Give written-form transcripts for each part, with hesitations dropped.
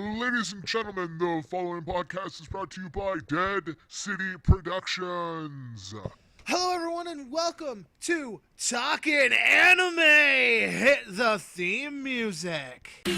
Ladies and gentlemen, the following podcast is brought to you by Dead City Productions. Hello, everyone, and welcome to Talkin' Anime. Hit the theme music.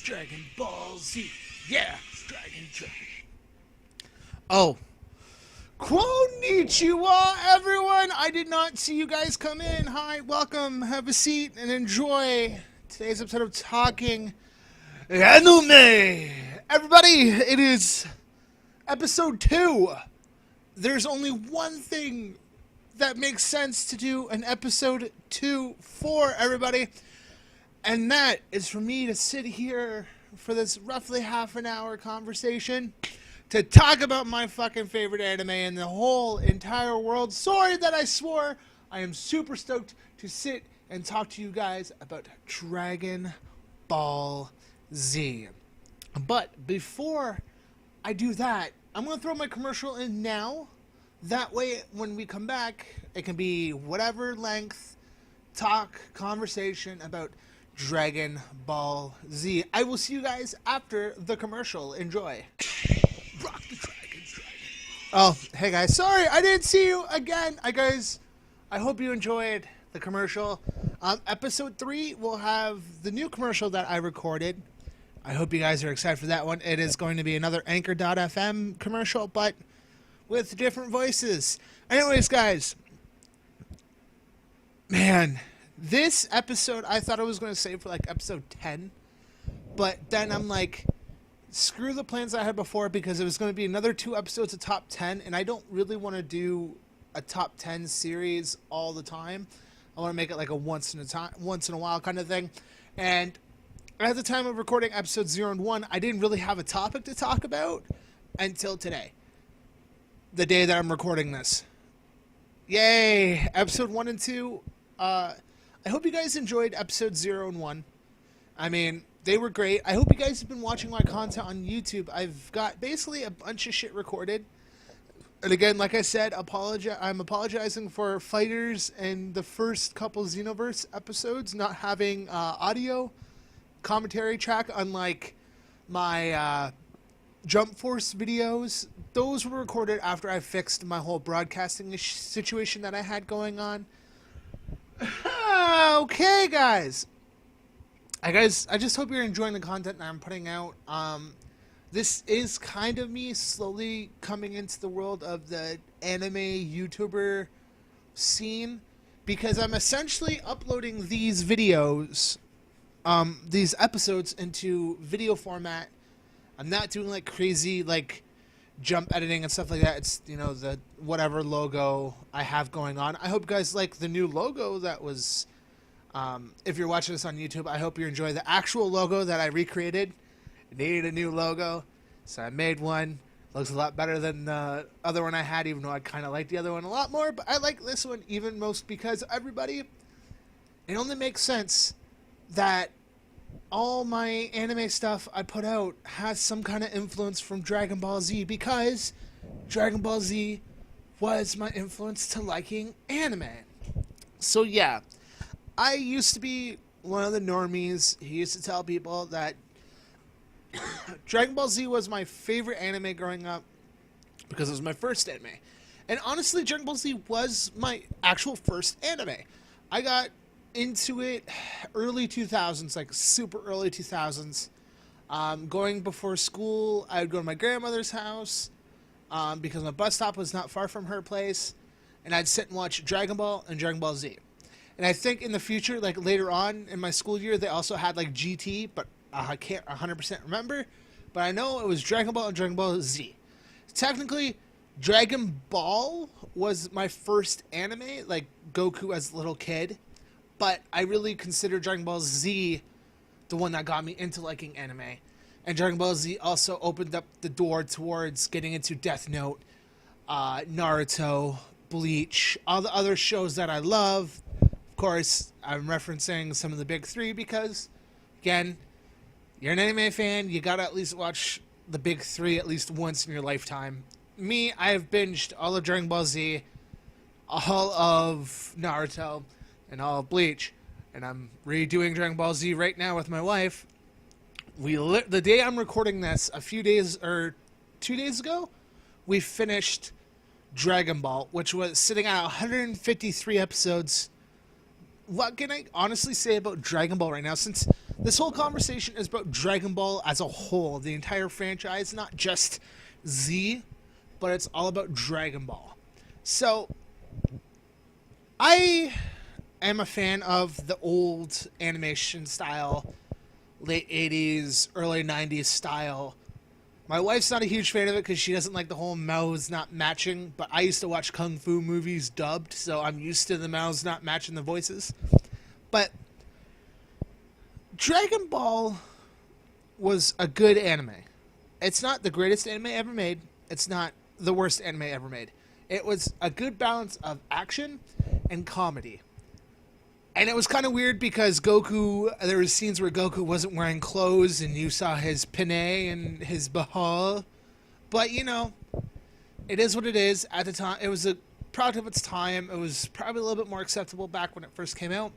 Dragon Ball Z. Yeah, Dragon. Oh. Konnichiwa, everyone. I did not see you guys come in. Hi, welcome. Have a seat and enjoy today's episode of Talking Anime. Everybody, it is episode 2. There's only one thing that makes sense to do an episode 2 for, everybody. And that is for me to sit here for this roughly half an hour conversation to talk about my fucking favorite anime in the whole entire world. Sorry that I swore. I am super stoked to sit and talk to you guys about Dragon Ball Z. But before I do that, I'm going to throw my commercial in now. That way, when we come back, it can be whatever length talk, conversation about Dragon Ball Z. I will see you guys after the commercial. Enjoy. Rock the dragon. Oh, hey guys. Sorry, I didn't see you again. I hope you enjoyed the commercial. Episode 3 will have the new commercial that I recorded. I hope you guys are excited for that one. It is going to be another Anchor.fm commercial, but with different voices. Anyways, guys. Man, this episode, I thought I was going to save for like episode 10, but then I'm like, screw the plans I had before because it was going to be another 2 episodes of top 10, and I don't really want to do a top 10 series all the time. I want to make it like a once in a while kind of thing. And at the time of recording episode 0 and 1, I didn't really have a topic to talk about until today, the day that I'm recording this. Yay! Episode 1 and 2. I hope you guys enjoyed episode 0 and 1. I mean, they were great. I hope you guys have been watching my content on YouTube. I've got basically a bunch of shit recorded. And again, like I said, I'm apologizing for Fighters and the first couple Xenoverse episodes not having audio commentary track, unlike my Jump Force videos. Those were recorded after I fixed my whole broadcasting situation that I had going on. Okay, guys. I just hope you're enjoying the content that I'm putting out. This is kind of me slowly coming into the world of the anime YouTuber scene, because I'm essentially uploading these videos, these episodes into video format. I'm not doing like crazy like jump editing and stuff like that. It's, you know, the whatever logo I have going on. I hope you guys like the new logo that was, if you're watching this on YouTube, I hope you enjoy the actual logo that I recreated. It needed a new logo, so I made one. Looks a lot better than the other one I had, even though I kind of like the other one a lot more. But I like this one even most because everybody, it only makes sense that all my anime stuff I put out has some kind of influence from Dragon Ball Z, because Dragon Ball Z was my influence to liking anime. So yeah, I used to be one of the normies. He used to tell people that Dragon Ball Z was my favorite anime growing up because it was my first anime. And honestly, Dragon Ball Z was my actual first anime. I got into it early 2000s, like super early 2000s. Going before school, I would go to my grandmother's house because my bus stop was not far from her place, and I'd sit and watch Dragon Ball and Dragon Ball Z. And I think in the future, like later on in my school year, they also had like GT, but I can't 100% remember. But I know it was Dragon Ball and Dragon Ball Z. Technically, Dragon Ball was my first anime, like Goku as a little kid, but I really consider Dragon Ball Z the one that got me into liking anime. And Dragon Ball Z also opened up the door towards getting into Death Note, Naruto, Bleach, all the other shows that I love. Of course, I'm referencing some of the big three because, again, you're an anime fan, you gotta at least watch the big three at least once in your lifetime. Me, I have binged all of Dragon Ball Z, all of Naruto, and all of Bleach. And I'm redoing Dragon Ball Z right now with my wife. The day I'm recording this, a few days or 2 days ago, we finished Dragon Ball, which was sitting at 153 episodes. What can I honestly say about Dragon Ball right now? Since this whole conversation is about Dragon Ball as a whole, the entire franchise, not just Z, but it's all about Dragon Ball. So, I am a fan of the old animation style, late 80s, early 90s style. My wife's not a huge fan of it because she doesn't like the whole mouths not matching, but I used to watch Kung Fu movies dubbed, so I'm used to the mouths not matching the voices. But Dragon Ball was a good anime. It's not the greatest anime ever made. It's not the worst anime ever made. It was a good balance of action and comedy. And it was kind of weird because Goku, there was scenes where Goku wasn't wearing clothes and you saw his penne and his bahal. But, you know, it is what it is. At the time, it was a product of its time. It was probably a little bit more acceptable back when it first came out.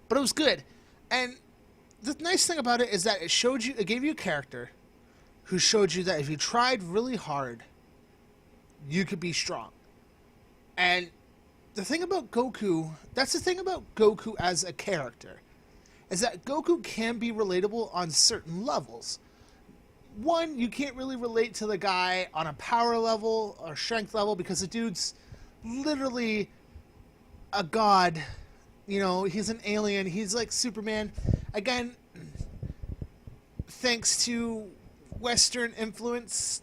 But it was good. And the nice thing about it is that it gave you a character who showed you that if you tried really hard, you could be strong. And the thing about Goku, that's the thing about Goku as a character, is that Goku can be relatable on certain levels. One, you can't really relate to the guy on a power level or strength level because the dude's literally a god. You know, he's an alien. He's like Superman. Again, thanks to Western influence,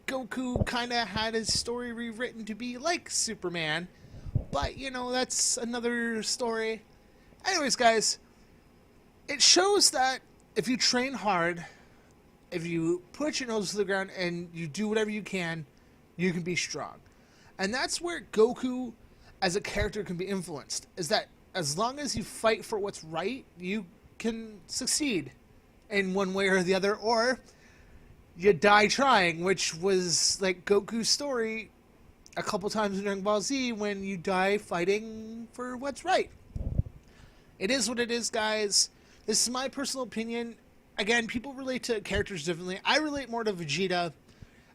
Goku kind of had his story rewritten to be like Superman. But, you know, that's another story. Anyways, guys, it shows that if you train hard, if you put your nose to the ground and you do whatever you can be strong. And that's where Goku as a character can be influenced, is that as long as you fight for what's right, you can succeed in one way or the other, or you die trying, which was like Goku's story a couple times in Dragon Ball Z when you die fighting for what's right. It is what it is, guys. This is my personal opinion. Again, people relate to characters differently. I relate more to Vegeta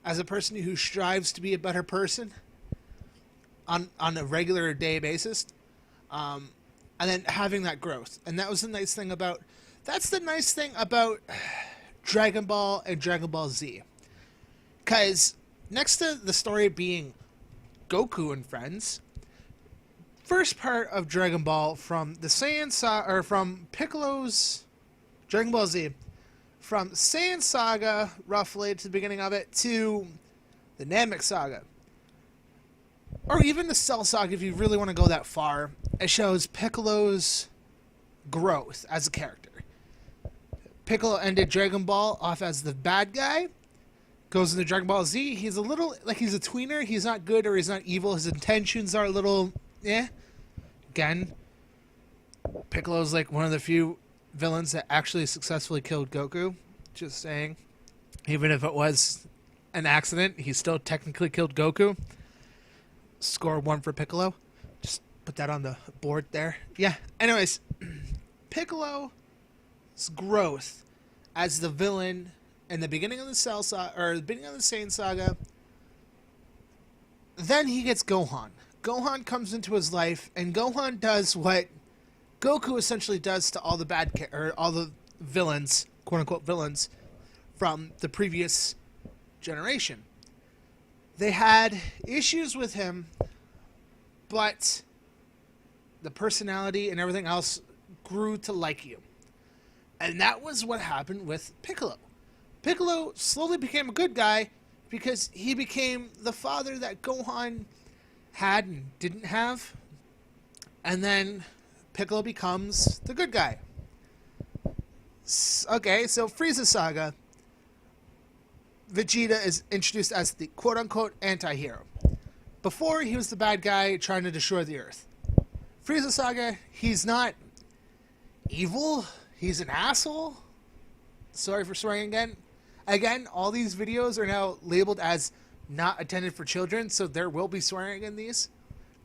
as a person who strives to be a better person on a regular day basis. And then having that growth. And that was the nice thing about... That's the nice thing about Dragon Ball and Dragon Ball Z. Because next to the story being Goku and friends, first part of Dragon Ball from the Saiyan Saga, or from Piccolo's Dragon Ball Z, from Saiyan Saga, roughly, to the beginning of it, to the Namek Saga, or even the Cell Saga, if you really want to go that far, it shows Piccolo's growth as a character. Piccolo ended Dragon Ball off as the bad guy, goes into Dragon Ball Z, he's a little, like he's a tweener, he's not good or he's not evil, his intentions are a little, Again, Piccolo's like one of the few villains that actually successfully killed Goku, just saying. Even if it was an accident, he still technically killed Goku. Score 1 for Piccolo. Just put that on the board there. Yeah, anyways, Piccolo's growth as the villain in the beginning of the Cell Saga, or the beginning of the Saiyan Saga. Then he gets Gohan. Gohan comes into his life, and Gohan does what Goku essentially does to all the all the villains, quote unquote villains, from the previous generation. They had issues with him, but the personality and everything else grew to like you. And that was what happened with Piccolo. Piccolo slowly became a good guy, because he became the father that Gohan had and didn't have. And then Piccolo becomes the good guy. Okay, so Frieza Saga, Vegeta is introduced as the quote-unquote anti-hero. Before, he was the bad guy trying to destroy the Earth. Frieza Saga, he's not evil. He's an asshole. Sorry for swearing again. Again, all these videos are now labeled as not intended for children, so there will be swearing in these.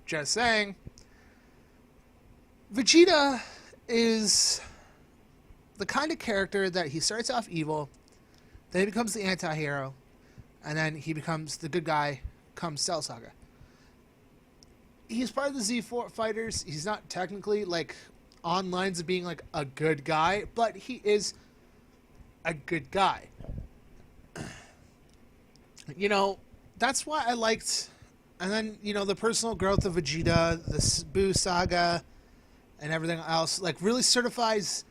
Just saying. Vegeta is the kind of character that he starts off evil, then he becomes the anti-hero, and then he becomes the good guy come Cell Saga. He's part of the Z4 fighters. He's not technically like on lines of being like a good guy, but he is a good guy. You know, that's why I liked, and then, you know, the personal growth of Vegeta, the Buu Saga, and everything else, like, really certifies.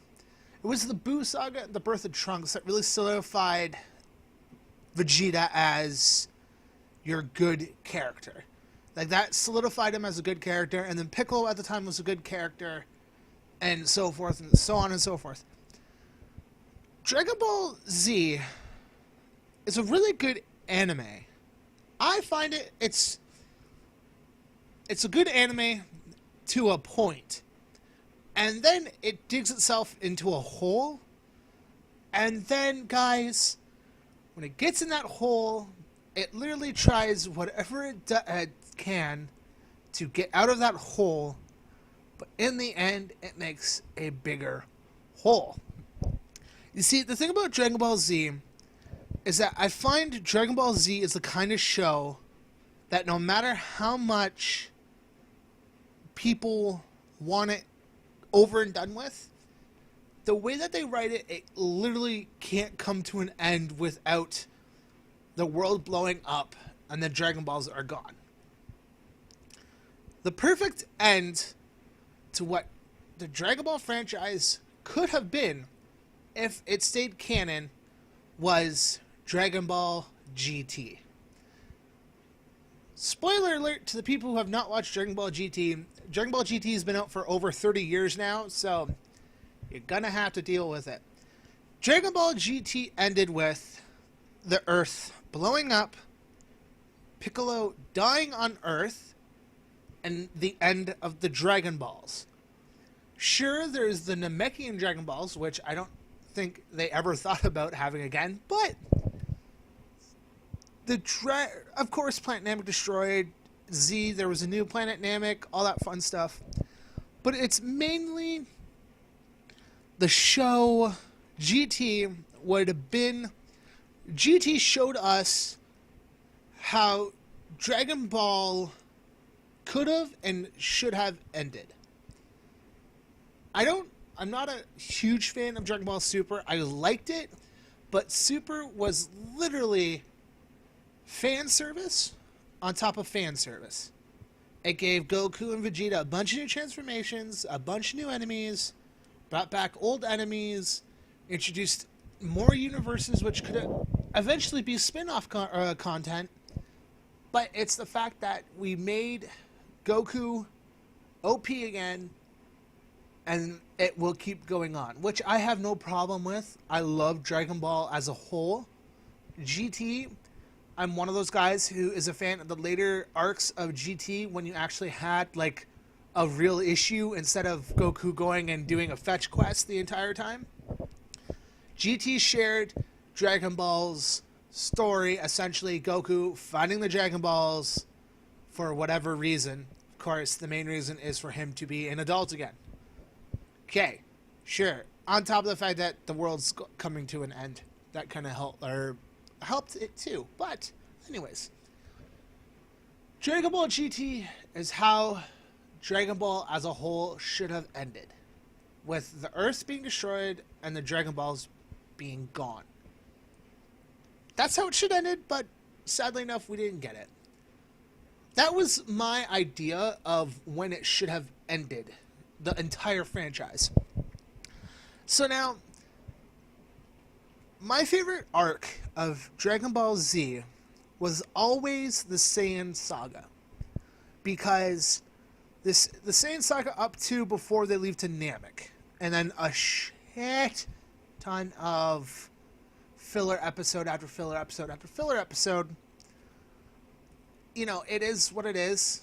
It was the Buu Saga, the birth of Trunks, that really solidified Vegeta as your good character. Like, that solidified him as a good character, and then Piccolo at the time was a good character, and so forth, and so on and so forth. Dragon Ball Z is a really good anime. I find it's a good anime to a point. And then it digs itself into a hole. And then, guys, when it gets in that hole, it literally tries whatever it can to get out of that hole. But in the end, it makes a bigger hole. You see, the thing about Dragon Ball Z is that I find Dragon Ball Z is the kind of show that no matter how much people want it over and done with, the way that they write it, it literally can't come to an end without the world blowing up and the Dragon Balls are gone. The perfect end to what the Dragon Ball franchise could have been if it stayed canon was Dragon Ball GT. Spoiler alert to the people who have not watched Dragon Ball GT. Dragon Ball GT has been out for over 30 years now, so you're gonna have to deal with it. Dragon Ball GT ended with the Earth blowing up, Piccolo dying on Earth, and the end of the Dragon Balls. Sure, there's the Namekian Dragon Balls, which I don't think they ever thought about having again, but of course, Planet Namek destroyed. Z, there was a new Planet Namek, all that fun stuff. But it's mainly the show GT would have been. GT showed us how Dragon Ball could have and should have ended. I'm not a huge fan of Dragon Ball Super. I liked it, but Super was literally fan service on top of fan service. It gave Goku and Vegeta a bunch of new transformations, a bunch of new enemies, brought back old enemies, introduced more universes, which could eventually be spin-off content. But it's the fact that we made Goku OP again, and it will keep going on, which I have no problem with. I love Dragon Ball as a whole. GT, I'm one of those guys who is a fan of the later arcs of GT when you actually had like a real issue instead of Goku going and doing a fetch quest the entire time. GT shared Dragon Ball's story, essentially Goku finding the Dragon Balls for whatever reason. Of course, the main reason is for him to be an adult again. Okay, sure. On top of the fact that the world's coming to an end, that kind of helped it too. But anyways, Dragon Ball GT is how Dragon Ball as a whole should have ended, with the Earth being destroyed and the Dragon Balls being gone. That's how it should have ended, but sadly enough, we didn't get it. That was my idea of when it should have ended, the entire franchise. So now, my favorite arc of Dragon Ball Z was always the Saiyan Saga. Because the Saiyan Saga up to before they leave to Namek. And then a shit ton of filler episode after filler episode after filler episode. You know, it is what it is.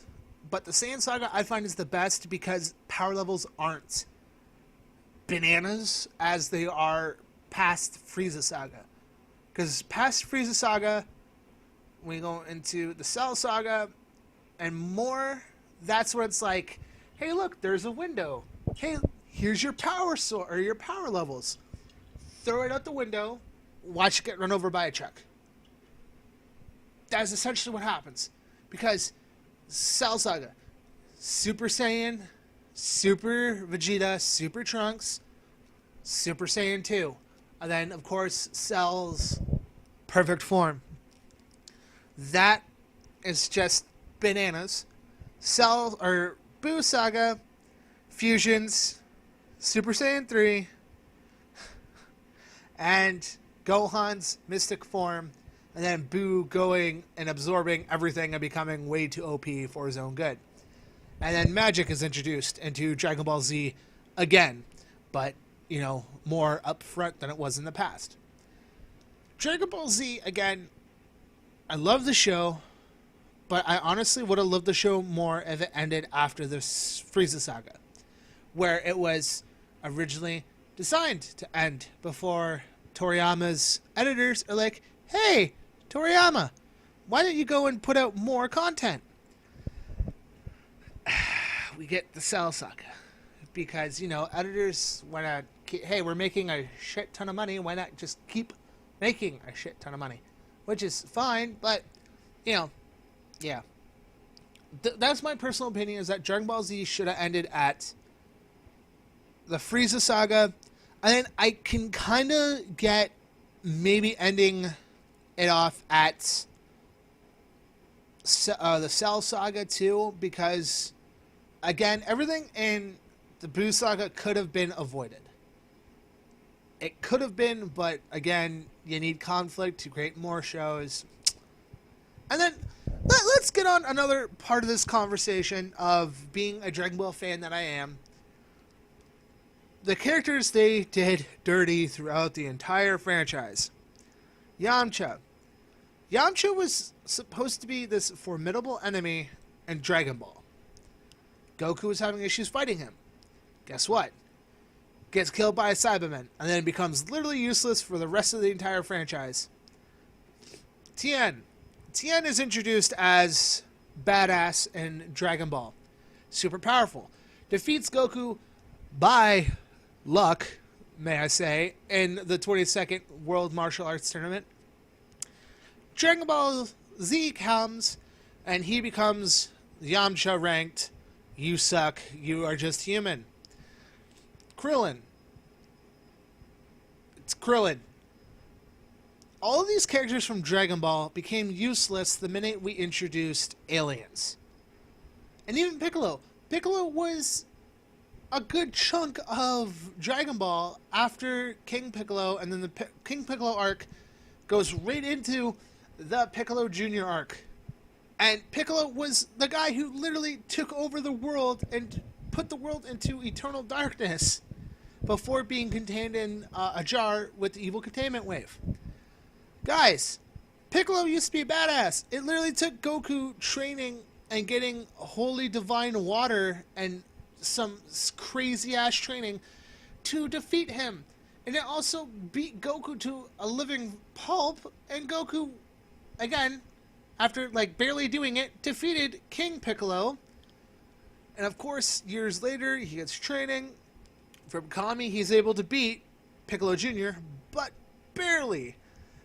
But the Saiyan Saga I find is the best because power levels aren't bananas as they are past Frieza Saga. Because past Frieza Saga, we go into the Cell Saga and more, that's where it's like, hey look, there's a window. Hey, here's your power source or your power levels. Throw it out the window, watch it get run over by a truck. That's essentially what happens. Because Cell Saga, Super Saiyan, Super Vegeta, Super Trunks, Super Saiyan 2. And then, of course, Cell's perfect form. That is just bananas. Cell, or Buu Saga, Fusions, Super Saiyan 3, and Gohan's mystic form, and then Buu going and absorbing everything and becoming way too OP for his own good. And then magic is introduced into Dragon Ball Z again, but, you know, more upfront than it was in the past. Dragon Ball Z, again, I love the show, but I honestly would have loved the show more if it ended after the Frieza Saga, where it was originally designed to end before Toriyama's editors are like, hey, Toriyama, why don't you go and put out more content? We get the Cell Saga. Because, you know, editors want to, hey, we're making a shit ton of money. Why not just keep making a shit ton of money? Which is fine, but, you know, yeah. That's my personal opinion, is that Dragon Ball Z should have ended at the Frieza Saga. And then I can kind of get maybe ending it off at the Cell Saga too, because, again, everything in the Buu Saga could have been avoided. It could have been, but again, you need conflict to create more shows. And then let's get on another part of this conversation of being a Dragon Ball fan that I am. The characters they did dirty throughout the entire franchise. Yamcha. Yamcha was supposed to be this formidable enemy in Dragon Ball. Goku was having issues fighting him. Guess what? Gets killed by a Cyberman, and then becomes literally useless for the rest of the entire franchise. Tien. Tien is introduced as badass in Dragon Ball. Super powerful. Defeats Goku by luck, may I say, in the 22nd World Martial Arts Tournament. Dragon Ball Z comes, and he becomes Yamcha ranked. You suck. You are just human. Krillin. It's Krillin. All of these characters from Dragon Ball became useless the minute we introduced aliens. And even Piccolo. Piccolo was a good chunk of Dragon Ball after King Piccolo, and then the King Piccolo arc goes right into the Piccolo Jr. arc. And Piccolo was the guy who literally took over the world and put the world into eternal darkness before being contained in a jar with the evil containment wave. Guys, Piccolo used to be a badass. It literally took Goku training and getting holy divine water and some crazy ass training to defeat him. And it also beat Goku to a living pulp, and Goku, again, after like barely doing it, defeated King Piccolo. And of course, years later, he gets training from Kami. He's able to beat Piccolo Jr., but barely.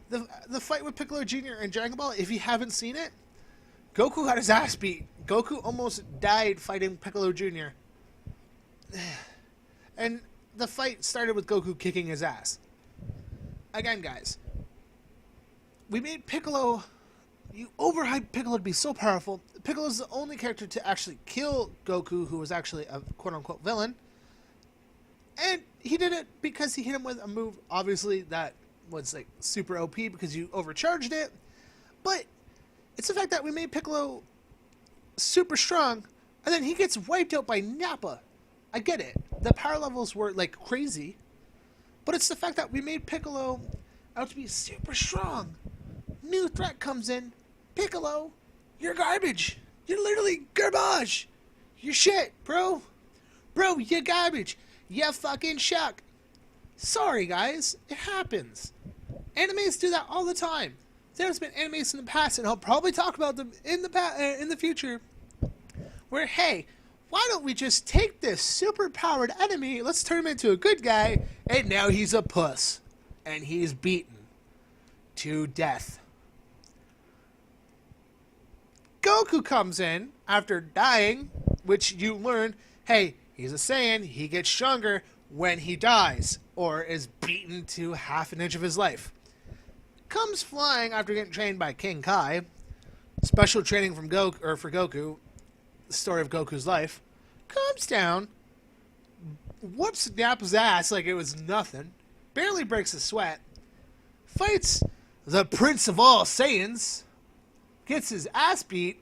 The fight with Piccolo Jr. in Dragon Ball, if you haven't seen it, Goku got his ass beat. Goku almost died fighting Piccolo Jr. And the fight started with Goku kicking his ass. Again, guys, we made Piccolo... You overhyped Piccolo to be so powerful. Piccolo's the only character to actually kill Goku, who was actually a quote-unquote villain. And he did it because he hit him with a move, obviously, that was like super OP because you overcharged it. But It's the fact that we made Piccolo super strong, and then he gets wiped out by Nappa. I get it. The power levels were like crazy, but it's the fact that we made Piccolo out to be super strong. New threat comes in. Piccolo, you're garbage. You're literally garbage. You're shit, bro. Bro, you're garbage. You fucking shuck. Sorry, guys. It happens. Animes do that all the time. There's been animes in the past, and I'll probably talk about them in the future, where, hey, why don't we just take this super-powered enemy, let's turn him into a good guy, and now he's a puss. And he's beaten to death. Goku comes in after dying, which you learn, hey, he's a Saiyan, he gets stronger when he dies, or is beaten to half an inch of his life. Comes flying after getting trained by King Kai. Special training from for Goku, the story of Goku's life. Comes down, whoops Nappa's ass like it was nothing, barely breaks a sweat, fights the Prince of all Saiyans, gets his ass beat.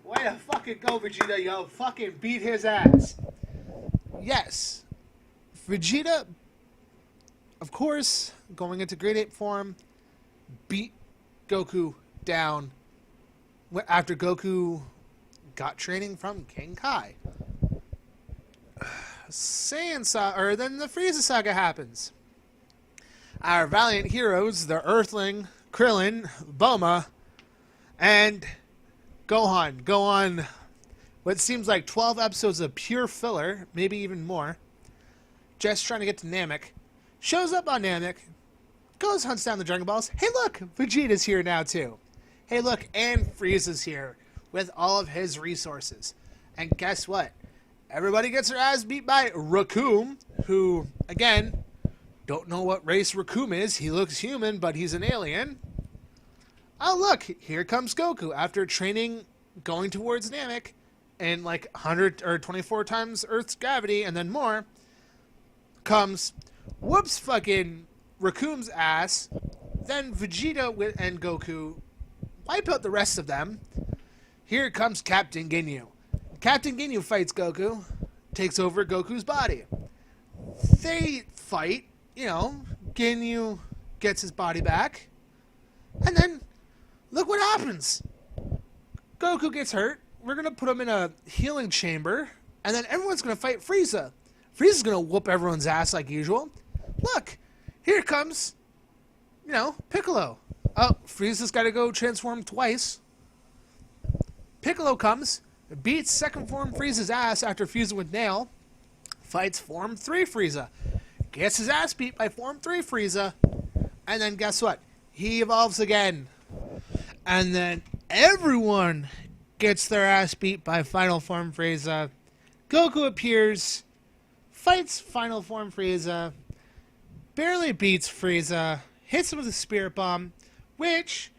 Way to fucking go, Vegeta, yo. Fucking beat his ass. Yes. Vegeta, of course, going into Grade 8 form, beat Goku down after Goku got training from King Kai. Saiyan Saga, or then the Frieza Saga happens. Our valiant heroes, the Earthling, Krillin, Bulma, and Gohan go on what seems like 12 episodes of pure filler, maybe even more, just trying to get to Namek. Shows up on Namek, goes, hunts down the Dragon Balls. Hey look, Vegeta's here now too. Hey look, and Frieza's here with all of his resources. And guess what? Everybody gets their ass beat by Raccoon, who, again, don't know what race Raccoon is. He looks human, but he's an alien. Oh look, here comes Goku after training, going towards Namek, and like 100 or 24 times Earth's gravity, and then more, comes, whoops fucking Raccoon's ass, then Vegeta and Goku wipe out the rest of them. Here comes Captain Ginyu. Captain Ginyu fights Goku, takes over Goku's body. They fight, you know, Ginyu gets his body back, and then look what happens. Goku gets hurt. We're going to put him in a healing chamber, and then everyone's going to fight Frieza. Frieza's going to whoop everyone's ass like usual. Look, here comes, you know, Piccolo. Oh, Frieza's got to go transform twice. Piccolo comes, beats second form Frieza's ass after fusing with Nail, fights form 3 Frieza, gets his ass beat by form 3 Frieza, and then guess what? He evolves again. And then everyone gets their ass beat by final form Frieza. Goku appears, fights final form Frieza, barely beats Frieza, hits him with a spirit bomb, which,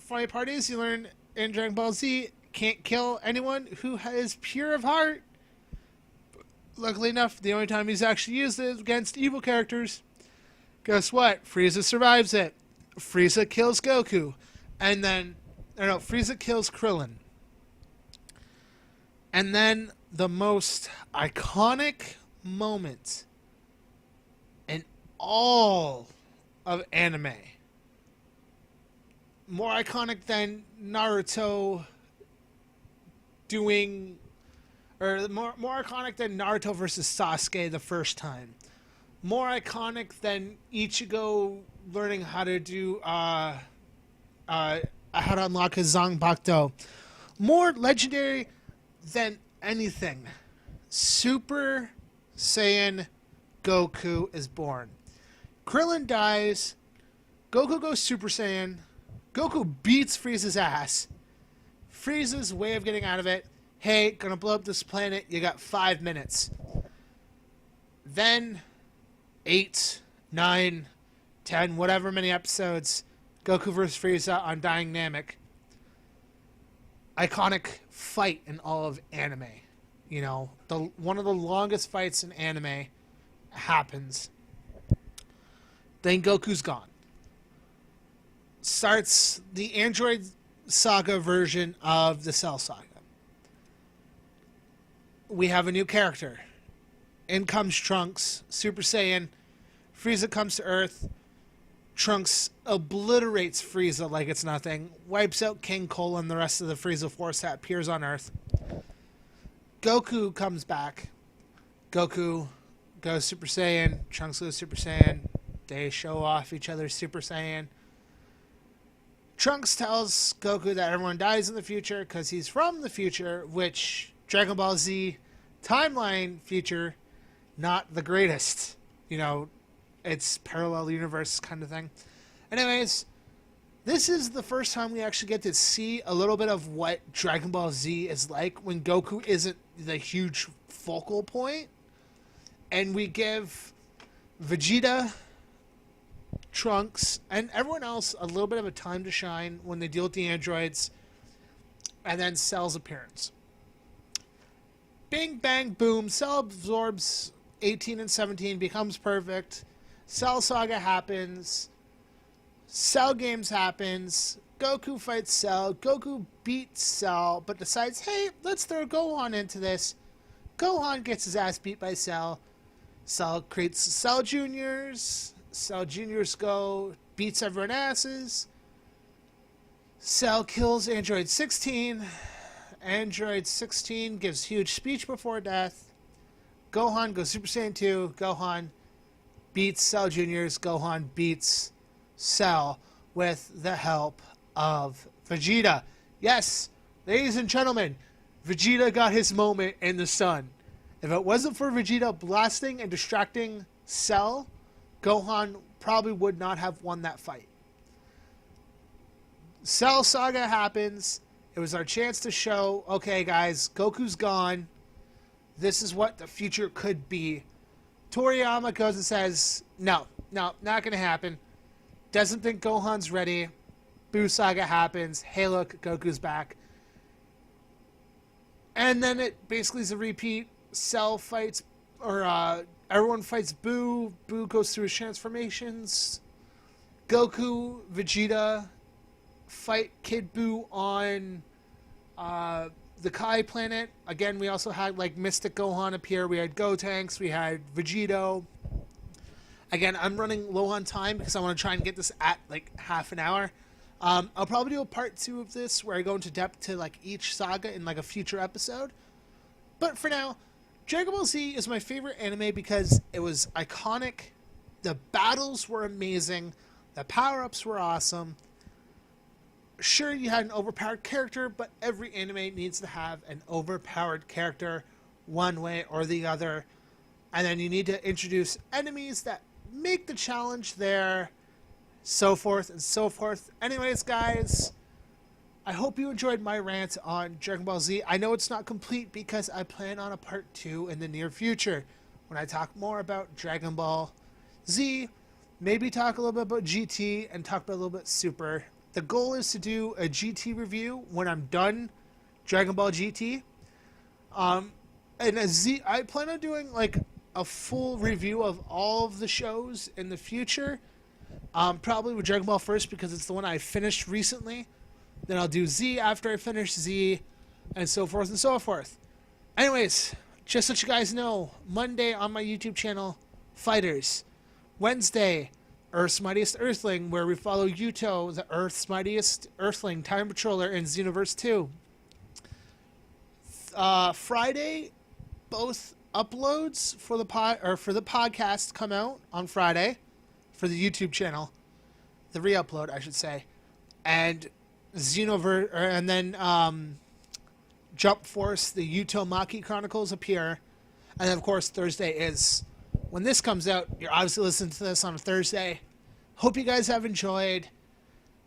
funny part is, you learn in Dragon Ball Z, can't kill anyone who is pure of heart. Luckily enough, the only time he's actually used it is against evil characters. Guess what? Frieza survives it. Frieza kills Goku. And then, Frieza kills Krillin. And then the most iconic moment in all of anime. More iconic than Naruto doing, or more iconic than Naruto versus Sasuke the first time. More iconic than Ichigo learning how to do, how to unlock his Zanpakuto. More legendary than anything. Super Saiyan Goku is born. Krillin dies. Goku goes Super Saiyan. Goku beats Frieza's ass. Frieza's way of getting out of it, hey, gonna blow up this planet, you got 5 minutes. Then, 8, 9, 10, whatever many episodes, Goku vs. Frieza on Dying Namek. Iconic fight in all of anime. You know, one of the longest fights in anime happens. Then Goku's gone. starts the Android Saga version of the Cell Saga. We have a new character. In comes Trunks, Super Saiyan. Frieza comes to Earth. Trunks obliterates Frieza like it's nothing. Wipes out King Cole and the rest of the Frieza force that appears on Earth. Goku comes back. Goku goes Super Saiyan. Trunks goes Super Saiyan. They show off each other's Super Saiyan. Trunks tells Goku that everyone dies in the future because he's from the future, which Dragon Ball Z timeline future, not the greatest. You know, it's parallel universe kind of thing. Anyways, this is the first time we actually get to see a little bit of what Dragon Ball Z is like when Goku isn't the huge focal point. And we give Vegeta, Trunks, and everyone else a little bit of a time to shine when they deal with the androids, and then Cell's appearance. Bing, bang, boom. Cell absorbs 18 and 17, becomes perfect. Cell Saga happens. Cell Games happens. Goku fights Cell. Goku beats Cell, but decides, hey, let's throw Gohan into this. Gohan gets his ass beat by Cell. Cell creates Cell Juniors. Cell Juniors beats everyone asses. Cell kills Android 16. Android 16 gives huge speech before death. Gohan goes Super Saiyan 2. Gohan beats Cell Juniors. Gohan beats Cell with the help of Vegeta. Yes, ladies and gentlemen, Vegeta got his moment in the sun. If it wasn't for Vegeta blasting and distracting Cell, Gohan probably would not have won that fight. Cell Saga happens. It was our chance to show, okay, guys, Goku's gone. This is what the future could be. Toriyama goes and says, no, not going to happen. Doesn't think Gohan's ready. Buu Saga happens. Hey, look, Goku's back. And then it basically is a repeat. Cell fights, or everyone fights Buu. Buu goes through his transformations. Goku, Vegeta fight Kid Buu on the Kai planet. Again, we also had like Mystic Gohan appear. We had Gotenks. We had Vegito. Again, I'm running low on time because I want to try and get this at like half an hour. I'll probably do a part 2 of this where I go into depth to like each saga in like a future episode. But for now, Dragon Ball Z is my favorite anime because it was iconic. The battles were amazing. The power-ups were awesome. Sure, you had an overpowered character, but every anime needs to have an overpowered character one way or the other. And then you need to introduce enemies that make the challenge there, so forth and so forth. Anyways, guys, I hope you enjoyed my rant on Dragon Ball Z. I know it's not complete because I plan on a part 2 in the near future when I talk more about Dragon Ball Z, maybe talk a little bit about GT, and talk about a little bit Super. The goal is to do a GT review when I'm done Dragon Ball GT. And a Z, I plan on doing like a full review of all of the shows in the future. Probably with Dragon Ball first because it's the one I finished recently. Then I'll do Z after I finish Z, and so forth and so forth. Anyways, just so you guys know, Monday on my YouTube channel, Fighters. Wednesday, Earth's Mightiest Earthling, where we follow Yuto, the Earth's Mightiest Earthling, Time Patroller in Xenoverse 2. Friday, both uploads for the podcast come out on Friday for the YouTube channel, the re-upload, I should say, and Xenoverse, and then Jump Force, the Yuto Maki Chronicles appear, and then of course Thursday is when this comes out. You're obviously listening to this on a Thursday. Hope you guys have enjoyed.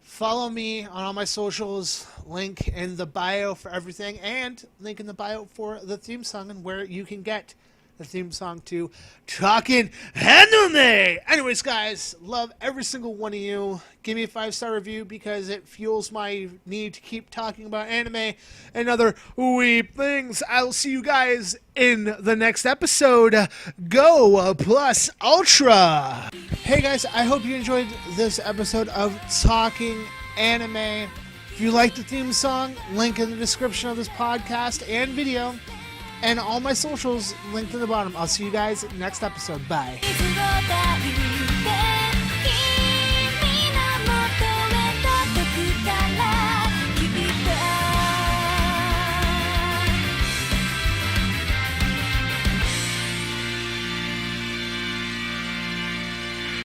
Follow me on all my socials. Link in the bio for everything, and link in the bio for the theme song and where you can get the theme song to Talkin' Anime. Anyways, guys, love every single one of you. Give me a 5-star review because it fuels my need to keep talking about anime and other weeb things. I'll see you guys in the next episode. Go plus Ultra. Hey guys, I hope you enjoyed this episode of Talking anime. If you like the theme song, link in the description of this podcast and video. And all my socials linked in the bottom. I'll see you guys next episode. Bye.